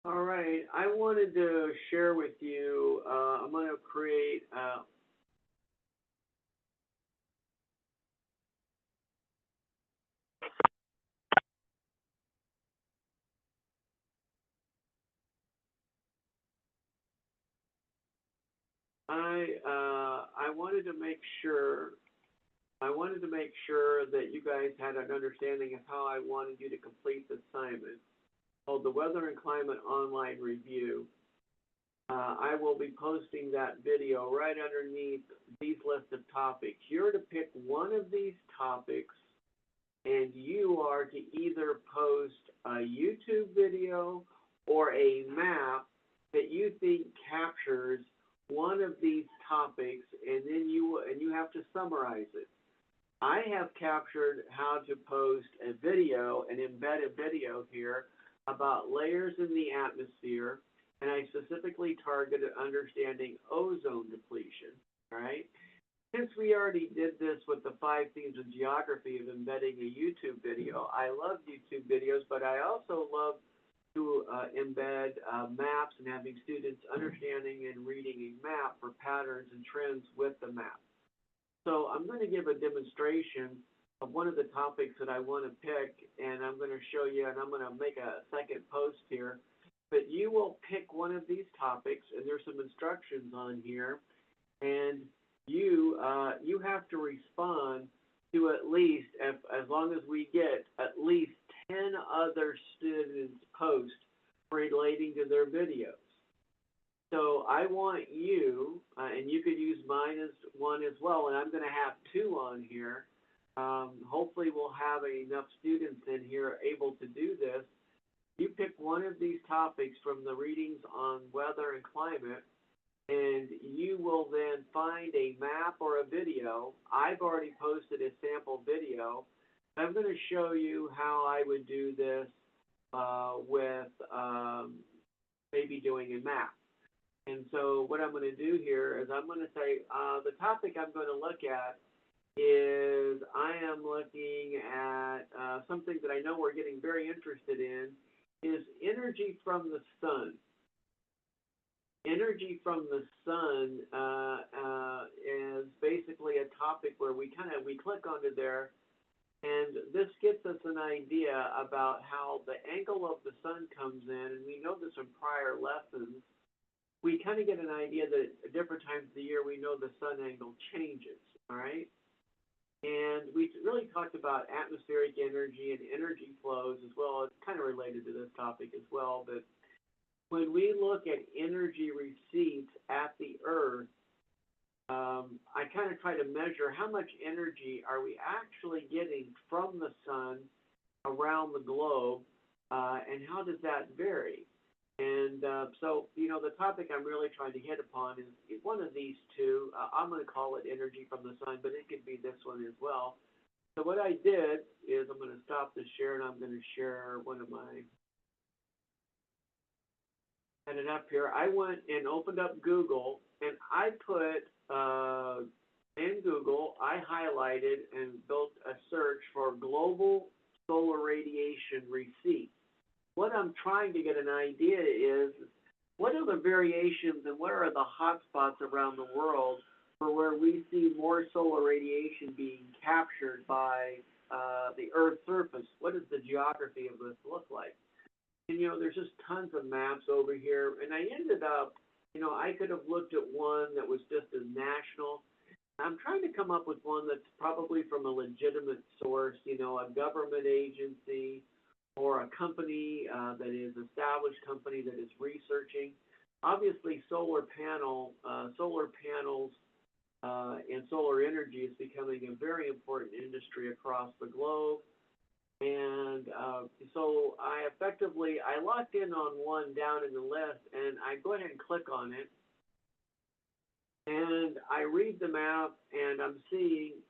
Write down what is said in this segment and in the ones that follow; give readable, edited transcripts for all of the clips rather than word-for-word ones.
All right, I wanted to share with you. I'm going to create. I wanted to make sure. I wanted to make sure that you guys had an understanding of how I wanted you to complete the assignment called the Weather and Climate Online Review. I will be posting that video right underneath these list of topics. You're to pick one of these topics, and you are to either post a YouTube video or a map that you think captures one of these topics, and then you have to summarize it. I have captured how to post a video, an embedded video here about layers in the atmosphere, and I specifically targeted understanding ozone depletion. All right. Since we already did this with the 5 themes of geography of embedding a YouTube video, I love YouTube videos, but I also love to embed maps and having students understanding and reading a map for patterns and trends with the map. So I'm going to give a demonstration of one of the topics that I want to pick, and I'm going to show you, and I'm going to make a second post here. But you will pick one of these topics, and there's some instructions on here, and you have to respond to at least, as long as we get at least 10 other students' posts relating to their videos. So I want you, and you could use mine as one as well, and I'm going to have two on here. Hopefully we'll have enough students in here able to do this. You pick one of these topics from the readings on weather and climate, and you will then find a map or a video. I've already posted a sample video. I'm going to show you how I would do this with maybe doing a map. And so what I'm going to do here is I'm going to say the topic I'm going to look at is I am looking at something that I know we're getting very interested in is energy from the sun. Energy from the sun is basically a topic where we click onto there, and this gets us an idea about how the angle of the sun comes in, and we know this from prior lessons. We kind of get an idea that at different times of the year we know the sun angle changes, all right? And we really talked about atmospheric energy and energy flows as well. It's kind of related to this topic as well, but when we look at energy receipts at the Earth, I kind of try to measure how much energy are we actually getting from the sun around the globe, and how does that vary? And so, the topic I'm really trying to hit upon is one of these two. I'm going to call it energy from the sun, but it could be this one as well. So what I did is I'm going to stop the share, and I'm going to share one of my had it up here. I went and opened up Google, and I put in Google, I highlighted and built a search for global solar radiation receipts. What I'm trying to get an idea is what are the variations and where are the hot spots around the world for where we see more solar radiation being captured by the Earth's surface? What does the geography of this look like? And, there's just tons of maps over here. And I ended up, I could have looked at one that was just a national. I'm trying to come up with one that's probably from a legitimate source, a government agency or a company that is an established company that is researching. Obviously, solar panels and solar energy is becoming a very important industry across the globe. And so I locked in on one down in the list, and I go ahead and click on it, and I read the map, and I'm seeing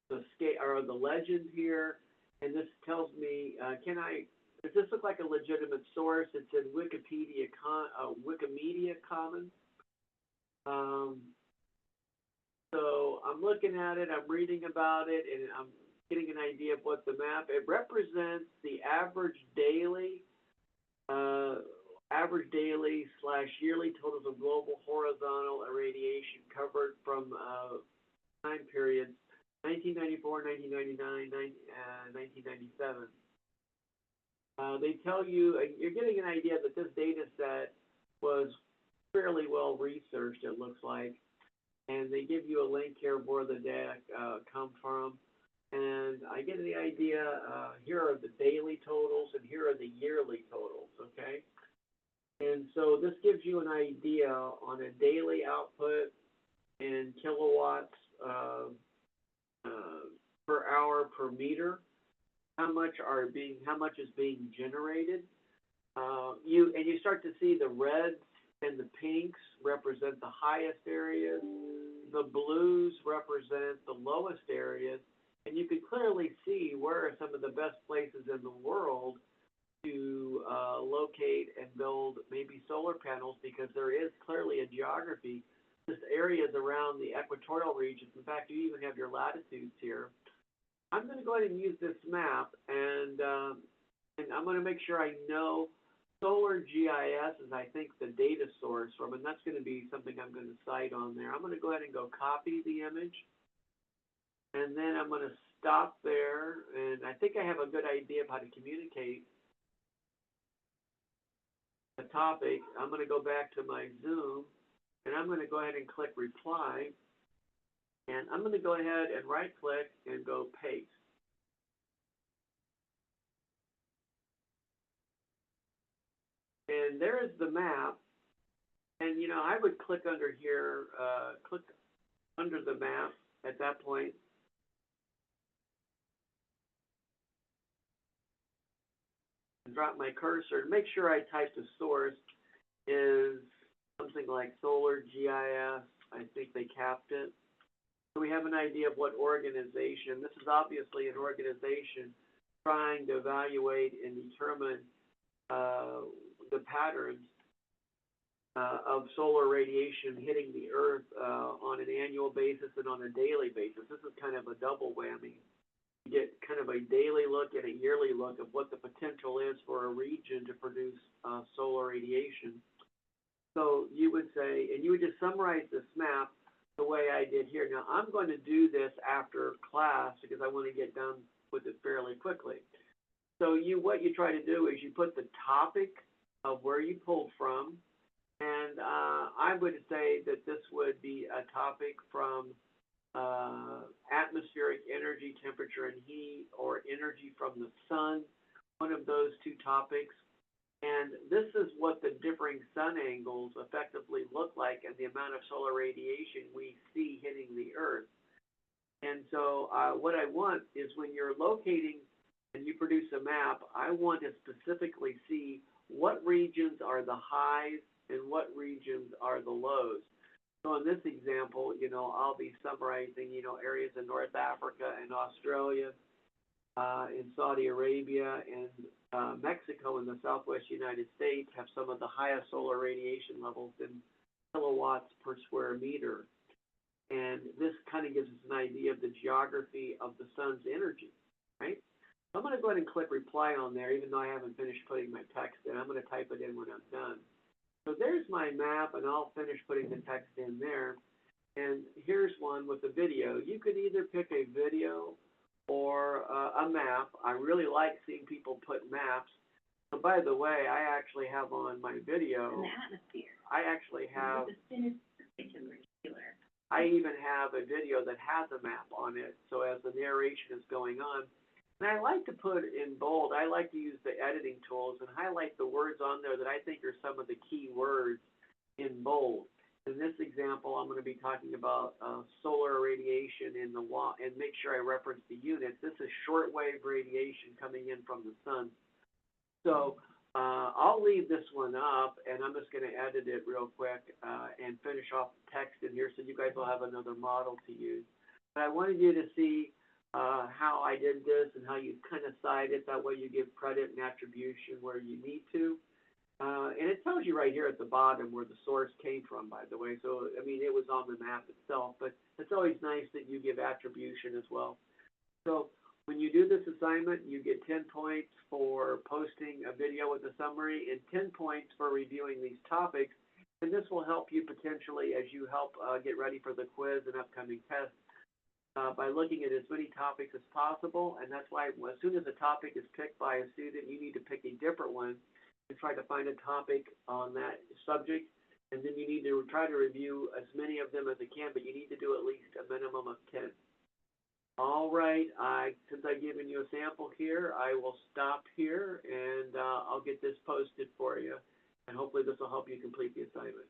the scale or the legend here, and this tells me, does this look like a legitimate source? It's in Wikimedia Commons. So I'm looking at it, I'm reading about it, and I'm getting an idea of what the map, it represents the average daily average daily / yearly totals of global horizontal irradiation covered from time periods 1994, 1999, 1997. They tell you, you're getting an idea that this data set was fairly well researched, it looks like, and they give you a link here of where the data come from. And I get the idea, here are the daily totals and here are the yearly totals, okay? And so this gives you an idea on a daily output in kilowatts per hour per meter, how much is being generated. You start to see the reds and the pinks represent the highest areas, the blues represent the lowest areas, and you can clearly see where are some of the best places in the world to locate and build maybe solar panels, because there is clearly a geography. This area is around the equatorial regions. In fact, you even have your latitudes here. I'm going to go ahead and use this map, and I'm going to make sure I know Solar GIS is, I think, the data source from, and that's going to be something I'm going to cite on there. I'm going to go ahead and go copy the image, and then I'm going to stop there, and I think I have a good idea of how to communicate the topic. I'm going to go back to my Zoom, and I'm going to go ahead and click reply, and I'm going to go ahead and right click and go paste. And there is the map, and you know, I would click under here, click under the map at that point. And drop my cursor and make sure I type the source is something like Solar GIS. I think they capped it. So we have an idea of what organization. This is obviously an organization trying to evaluate and determine the patterns of solar radiation hitting the Earth on an annual basis and on a daily basis. This is kind of a double whammy. You get kind of a daily look and a yearly look of what the potential is for a region to produce solar radiation. So you would say, and you would just summarize this map the way I did here. Now, I'm going to do this after class because I want to get done with it fairly quickly. So what you try to do is you put the topic of where you pulled from, and I would say that this would be a topic from atmospheric energy, temperature and heat, or energy from the sun, one of those two topics. And this is what the differing sun angles effectively look like and the amount of solar radiation we see hitting the Earth. And so what I want is when you're locating and you produce a map, I want to specifically see what regions are the highs and what regions are the lows. So in this example, you know, I'll be summarizing, you know, areas in North Africa and Australia, in Saudi Arabia and Mexico and the Southwest United States have some of the highest solar radiation levels in kilowatts per square meter. And this kind of gives us an idea of the geography of the sun's energy, right? I'm going to go ahead and click reply on there, even though I haven't finished putting my text in. I'm going to type it in when I'm done. So there's my map, and I'll finish putting the text in there. And here's one with a video. You could either pick a video or a map. I really like seeing people put maps. So by the way, I actually have on my video, in the atmosphere. I actually have, The spin is perpendicular. I even have a video that has a map on it. So as the narration is going on, and I like to put in bold, I like to use the editing tools and highlight the words on there that I think are some of the key words in bold. In this example, I'm going to be talking about solar radiation in the and make sure I reference the units. This is shortwave radiation coming in from the sun. So I'll leave this one up, and I'm just going to edit it real quick and finish off the text in here so you guys will have another model to use. But I wanted you to see how I did this and how you kind of cite it. That way you give credit and attribution where you need to. And it tells you right here at the bottom where the source came from, by the way. So, I mean, it was on the map itself, but it's always nice that you give attribution as well. So When you do this assignment, you get 10 points for posting a video with a summary and 10 points for reviewing these topics. And this will help you potentially as you help get ready for the quiz and upcoming tests by looking at as many topics as possible. And that's why as soon as a topic is picked by a student, you need to pick a different one and try to find a topic on that subject. And then you need to try to review as many of them as you can, but you need to do at least a minimum of 10. All right, since I've given you a sample here, I will stop here and I'll get this posted for you. And hopefully this will help you complete the assignment.